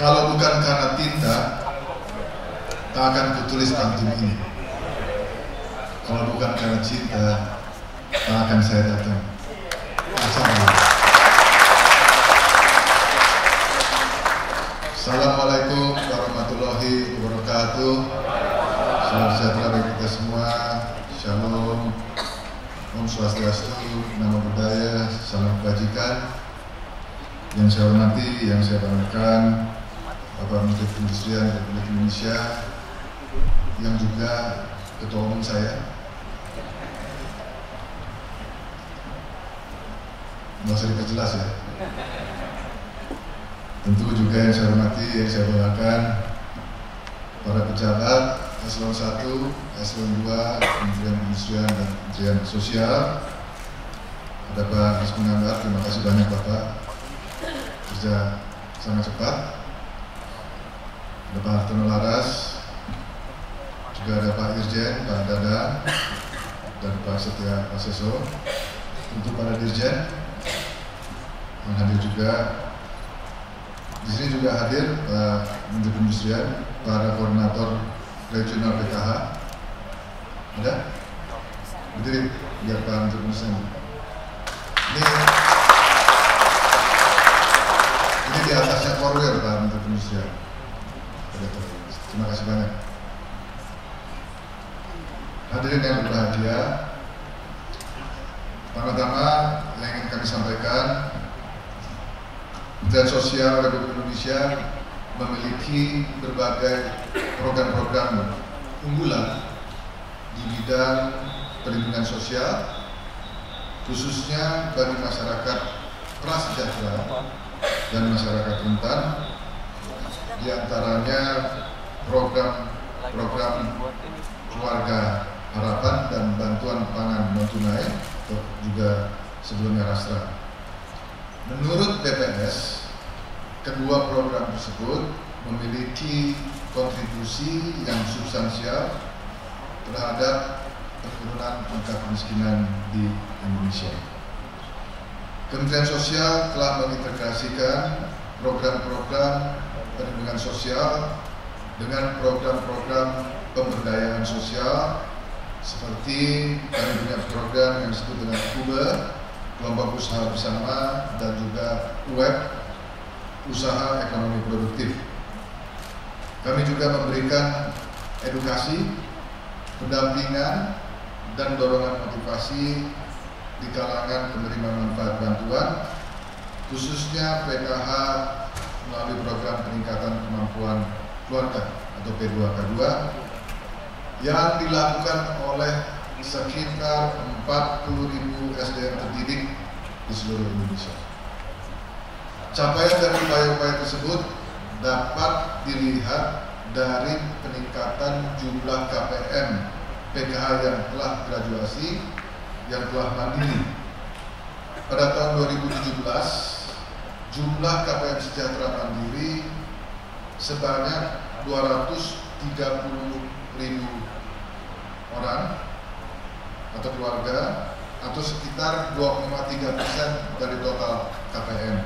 Kalau bukan karena tinta, tak akan kutulis pantun ini. Kalau bukan karena cinta, tak akan saya datang. Assalamualaikum warahmatullahi wabarakatuh. Salam sejahtera bagi kita semua. Shalom. Om Swastiastu, Namo Buddhaya, salam kebajikan. Yang saya hormati, yang saya banggakan, Bapak Menteri Perindustrian Republik Indonesia, yang juga Ketua Umum saya. Nggak usah diperjelas ya. Tentu juga yang saya hormati, yang saya banggakan, para pejabat Eselon 1, Eselon 2, Kementerian Perindustrian dan Kementerian Sosial. Ada Pak Ismun Ambar, terima kasih banyak Bapak, kerja sangat cepat. Ada Pak Hartono Laras, juga ada Pak Irjen, Pak Dadang, dan Pak Setia Paseso. Untuk para Dirjen yang hadir juga. Di sini juga hadir Pak Menteri Perindustrian, para koordinator regional PKH. Ada? Berdiri, biar Pak Menteri Perindustrian. Ini di atasnya korwil Pak Menteri Perindustrian. Terima kasih banyak. Hadirin yang berbahagia, pertama-tama yang ingin kami sampaikan, Kementerian Sosial Republik Indonesia memiliki berbagai program-program unggulan di bidang perlindungan sosial, khususnya bagi masyarakat prasejahtera dan masyarakat rentan, di antaranya program keluarga harapan dan bantuan pangan non tunai, juga sebelumnya Rastra. Menurut BPS, kedua program tersebut memiliki kontribusi yang substansial terhadap penurunan angka kemiskinan di Indonesia. Kementerian Sosial telah mengintegrasikan program-program perlindungan sosial dengan program-program pemberdayaan sosial, seperti kami punya program yang disebut dengan KUBE, kelompok usaha bersama, dan juga UEP, usaha ekonomi produktif. Kami juga memberikan edukasi, pendampingan, dan dorongan motivasi di kalangan penerima manfaat bantuan, khususnya PKH melalui program peningkatan kemampuan keluarga atau P2K2 yang dilakukan oleh sekitar 40.000 SDM terdidik di seluruh Indonesia. Capaian dari upaya-upaya tersebut dapat dilihat dari peningkatan jumlah KPM PKH yang telah graduasi, yang telah mandiri. Pada tahun 2017, jumlah KPM sejahtera mandiri sebanyak 230.000 orang atau keluarga, atau sekitar 2,3% dari total KPM.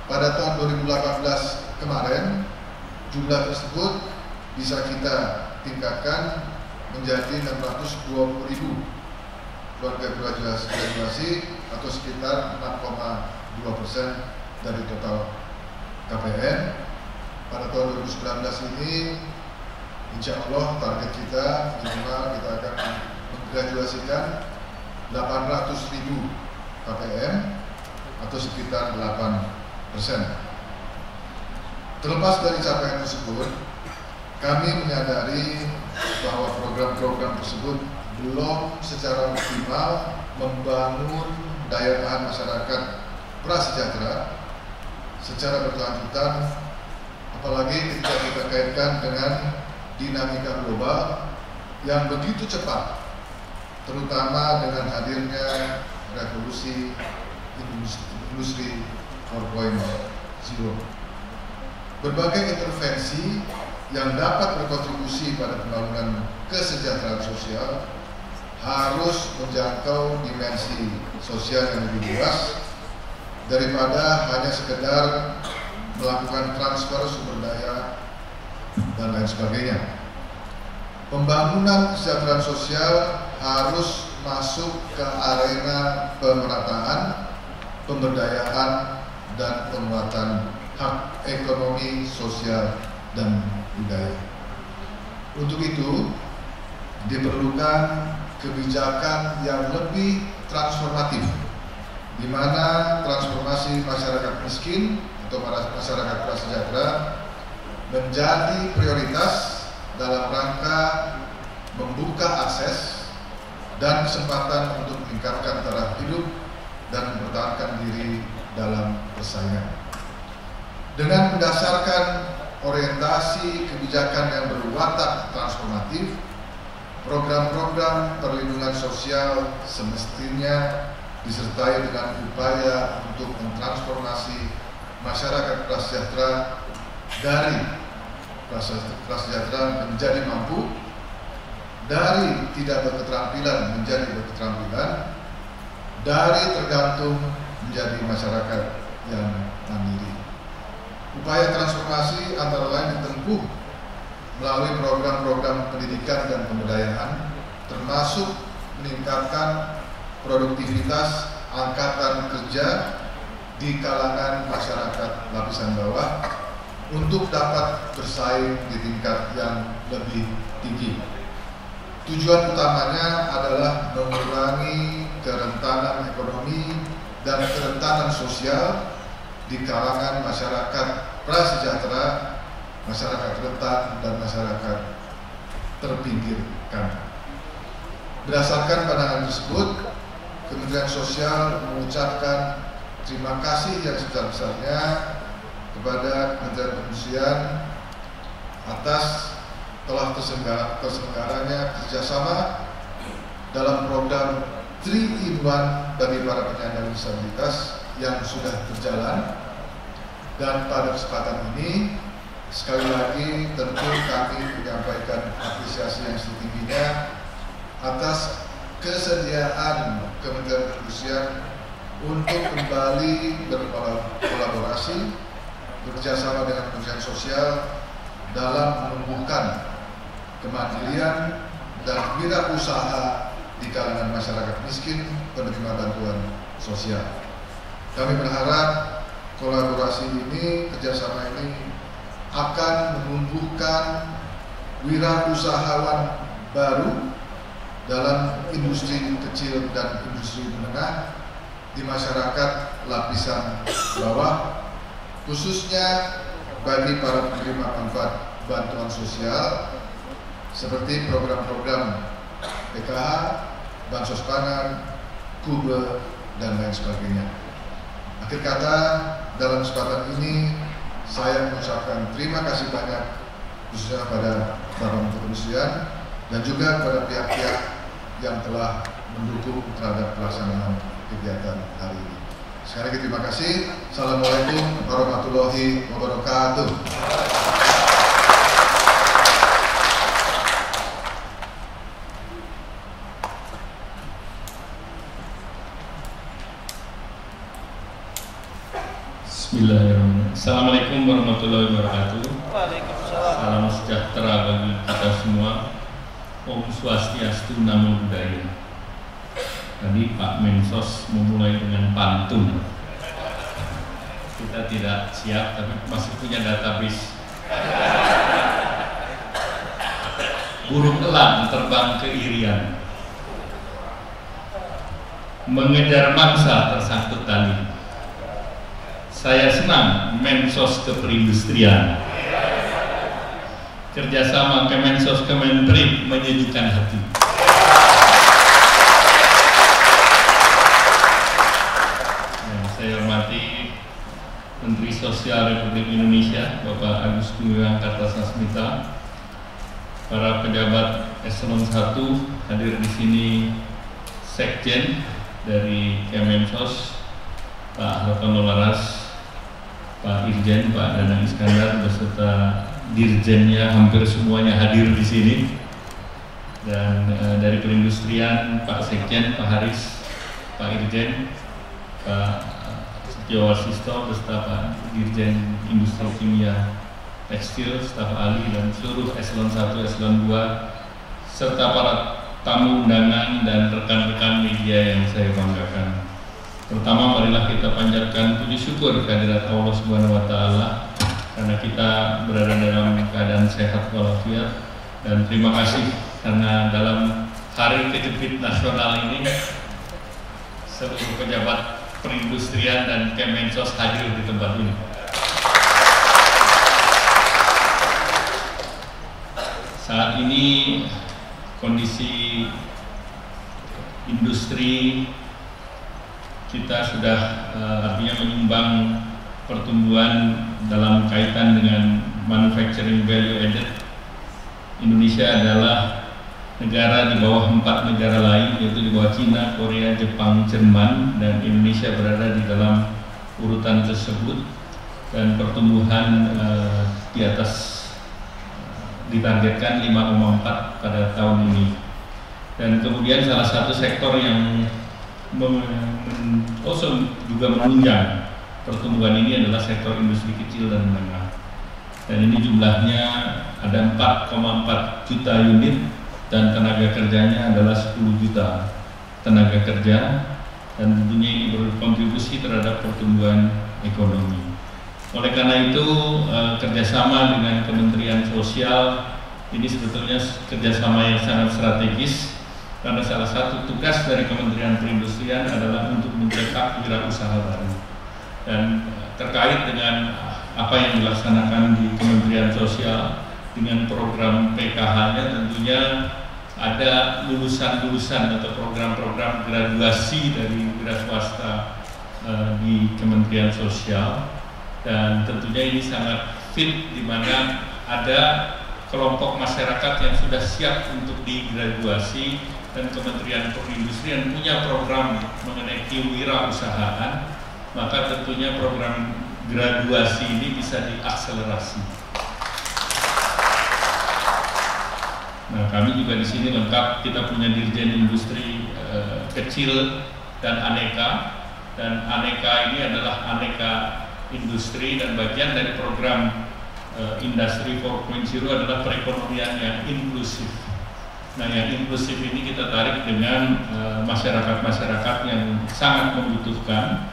Pada tahun 2018 kemarin, jumlah tersebut bisa kita tingkatkan menjadi 620.000 keluarga graduasi atau sekitar 6,2% dari total KPM. Pada tahun 2019 ini, insya Allah target kita minimal kita akan menggraduasikan 800.000 KPM atau sekitar 8%. Terlepas dari capaian tersebut, kami menyadari bahwa program-program tersebut belum secara optimal membangun daya tahan masyarakat prasejahtera secara berkelanjutan, apalagi ketika kita kaitkan dengan dinamika global yang begitu cepat, terutama dengan hadirnya revolusi industri 4.0. Berbagai intervensi yang dapat berkontribusi pada pembangunan kesejahteraan sosial harus menjangkau dimensi sosial yang lebih luas daripada hanya sekedar melakukan transfer sumber daya, dan lain sebagainya. Pembangunan kesejahteraan sosial harus masuk ke arena pemerataan, pemberdayaan, dan penguatan hak ekonomi, sosial, dan budaya. Untuk itu, diperlukan kebijakan yang lebih transformatif, di mana transformasi masyarakat miskin atau masyarakat prasejahtera menjadi prioritas dalam rangka membuka akses dan kesempatan untuk meningkatkan taraf hidup dan mempertahankan diri dalam persaingan. Dengan mendasarkan orientasi kebijakan yang berwatak transformatif, program-program perlindungan sosial semestinya disertai dengan upaya untuk mentransformasi masyarakat prasejahtera dari prasejahtera menjadi mampu, dari tidak berketerampilan menjadi berketerampilan, dari tergantung menjadi masyarakat yang mandiri. Upaya transformasi antara lain ditempuh melalui program-program pendidikan dan pemberdayaan, termasuk meningkatkan produktivitas angkatan kerja di kalangan masyarakat lapisan bawah untuk dapat bersaing di tingkat yang lebih tinggi. Tujuan utamanya adalah mengurangi kerentanan ekonomi dan kerentanan sosial di kalangan masyarakat prasejahtera, masyarakat rentan, dan masyarakat terpinggirkan. Berdasarkan pandangan tersebut, Kementerian Sosial mengucapkan terima kasih yang sebesar-besarnya kepada Kementerian Perindustrian atas telah terselenggaranya kerjasama dalam program 3-in-1 bagi para penyandang disabilitas yang sudah berjalan. Dan pada kesempatan ini sekali lagi tentu kami menyampaikan apresiasi yang setingginya atas kesediaan Kementerian Perindustrian untuk kembali berkolaborasi bekerjasama dengan Kementerian Sosial dalam menumbuhkan kemandirian dan wirausaha di kalangan masyarakat miskin penerima bantuan sosial. Kami berharap kolaborasi ini, kerjasama ini akan menumbuhkan wirausahawan baru dalam industri kecil dan industri menengah di masyarakat lapisan bawah, khususnya bagi para penerima manfaat bantuan sosial seperti program-program PKH, bansos pangan, KUBE, dan lain sebagainya. Akhir kata, dalam kesempatan ini saya mengucapkan terima kasih banyak khususnya kepada Bapak Menteri Perindustrian dan juga kepada pihak-pihak yang telah mendukung terhadap pelaksanaan kegiatan hari ini. Sekali lagi terima kasih. Assalamualaikum warahmatullahi wabarakatuh. Bismillahirrahmanirrahim. Assalamualaikum warahmatullahi wabarakatuh. Waalaikumsalam. Salam sejahtera bagi kita semua. Om Swastiastu, Namo Buddhaya. Tadi Pak Mensos memulai dengan pantun. Kita tidak siap, tapi masih punya database. Burung elang terbang ke Irian, mengejar mangsa tersangkut tali. Saya senang Mensos ke perindustrian. Kerjasama Kemensos Kemenprin menyejukkan hati. Yang saya hormati Menteri Sosial Republik Indonesia Bapak Agus Gumiwang Kartasasmita, para pejabat Eselon 1 hadir di sini, Sekjen dari Kemensos Pak Hartono Laras, Pak Irjen, Pak Danang Iskandar beserta dirjennya hampir semuanya hadir di sini, dan dari perindustrian Pak Sekjen, Pak Haris, Pak Irjen, Pak Setio Wasisto beserta Pak Dirjen Industri Kimia Tekstil, staf ahli dan seluruh eselon 1, eselon 2 serta para tamu undangan dan rekan-rekan media yang saya banggakan. Pertama, marilah kita panjatkan puji syukur kehadirat Allah Subhanahu wa taala karena kita berada dalam keadaan sehat walafiat, dan terima kasih karena dalam Hari Kejepit Nasional ini seluruh pejabat perindustrian dan Kemensos hadir di tempat ini. Saat ini kondisi industri kita sudah artinya menyumbang pertumbuhan dalam kaitan dengan manufacturing value added. Indonesia adalah negara di bawah 4 negara lain, yaitu di bawah Cina, Korea, Jepang, Jerman, dan Indonesia berada di dalam urutan tersebut, dan pertumbuhan di atas ditargetkan 5,4 pada tahun ini. Dan kemudian salah satu sektor yang juga menunjang pertumbuhan ini adalah sektor industri kecil dan menengah. Dan ini jumlahnya ada 4,4 juta unit dan tenaga kerjanya adalah 10 juta tenaga kerja, dan tentunya ini berkontribusi terhadap pertumbuhan ekonomi. Oleh karena itu, kerjasama dengan Kementerian Sosial ini sebetulnya kerjasama yang sangat strategis, karena salah satu tugas dari Kementerian Perindustrian adalah untuk mencetak wirausaha baru. Dan terkait dengan apa yang dilaksanakan di Kementerian Sosial dengan program PKH-nya, tentunya ada lulusan-lulusan atau program-program graduasi dari wira swasta di Kementerian Sosial. Dan tentunya ini sangat fit, di mana ada kelompok masyarakat yang sudah siap untuk digraduasi, dan Kementerian Perindustrian punya program mengenai kewirausahaan, maka tentunya program graduasi ini bisa diakselerasi. Nah, kami juga di sini lengkap, kita punya Dirjen Industri Kecil dan Aneka, dan Aneka ini adalah aneka industri, dan bagian dari program Industri 4.0 adalah perekonomian yang inklusif. Nah, yang inklusif ini kita tarik dengan masyarakat-masyarakat yang sangat membutuhkan,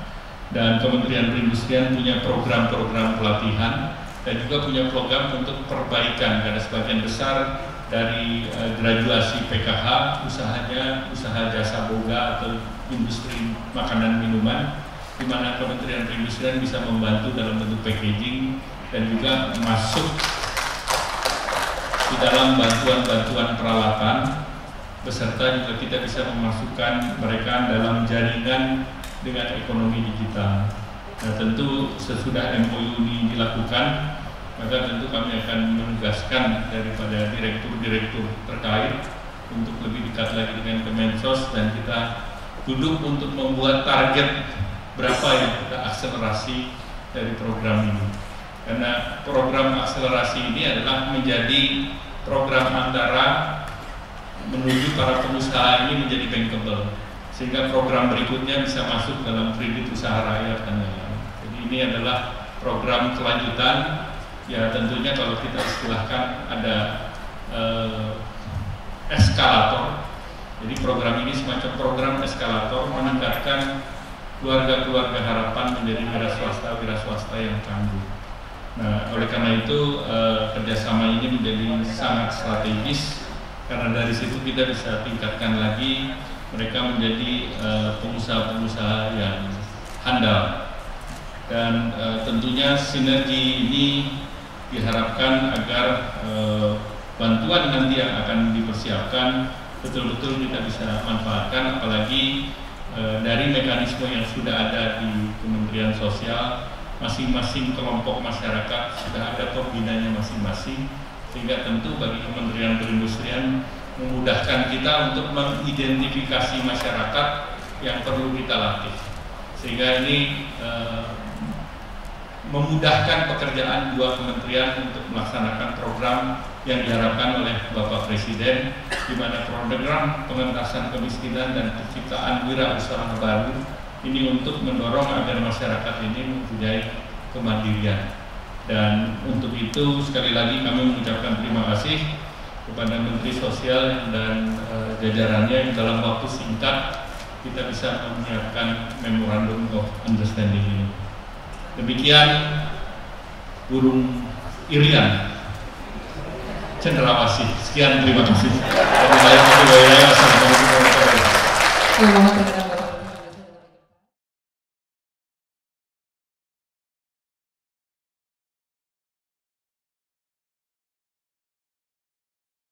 dan Kementerian Perindustrian punya program-program pelatihan dan juga punya program untuk perbaikan, karena sebagian besar dari graduasi PKH usahanya usaha jasa boga atau industri makanan minuman, di mana Kementerian Perindustrian bisa membantu dalam bentuk packaging dan juga masuk di dalam bantuan-bantuan peralatan, beserta juga kita bisa memasukkan mereka dalam jaringan dengan ekonomi digital. Nah, tentu sesudah MOU ini dilakukan, maka tentu kami akan menugaskan daripada direktur-direktur terkait untuk lebih dekat lagi dengan Kemensos, dan kita duduk untuk membuat target berapa yang kita akselerasi dari program ini. Karena program akselerasi ini adalah menjadi program antara menuju para pengusaha ini menjadi bankable, sehingga program berikutnya bisa masuk dalam kredit usaha rakyat dan lain-lain. Jadi ini adalah program kelanjutan. Ya, tentunya kalau kita istilahkan ada eskalator. Jadi program ini semacam program eskalator, meningkatkan keluarga-keluarga harapan menjadi wira swasta yang tangguh. Nah, oleh karena itu kerjasama ini menjadi sangat strategis, karena dari situ kita bisa tingkatkan lagi mereka menjadi pengusaha-pengusaha yang handal. Dan tentunya sinergi ini diharapkan agar bantuan nanti yang akan dipersiapkan betul-betul kita bisa manfaatkan, apalagi dari mekanisme yang sudah ada di Kementerian Sosial. Masing-masing kelompok masyarakat sudah ada pembinanya masing-masing, sehingga tentu bagi Kementerian Perindustrian memudahkan kita untuk mengidentifikasi masyarakat yang perlu kita latih, sehingga ini memudahkan pekerjaan dua kementerian untuk melaksanakan program yang diharapkan oleh Bapak Presiden, di mana program pengentasan kemiskinan dan penciptaan wirausaha baru Ini untuk mendorong agar masyarakat ini mempunyai kemandirian. Dan untuk itu sekali lagi kami mengucapkan terima kasih kepada Menteri Sosial dan jajarannya yang dalam waktu singkat kita bisa menyiapkan Memorandum of Understanding ini. Demikian Burung Irian Cendrawasih. Sekian, terima kasih. Wassalamualaikum warahmatullahi wabarakatuh.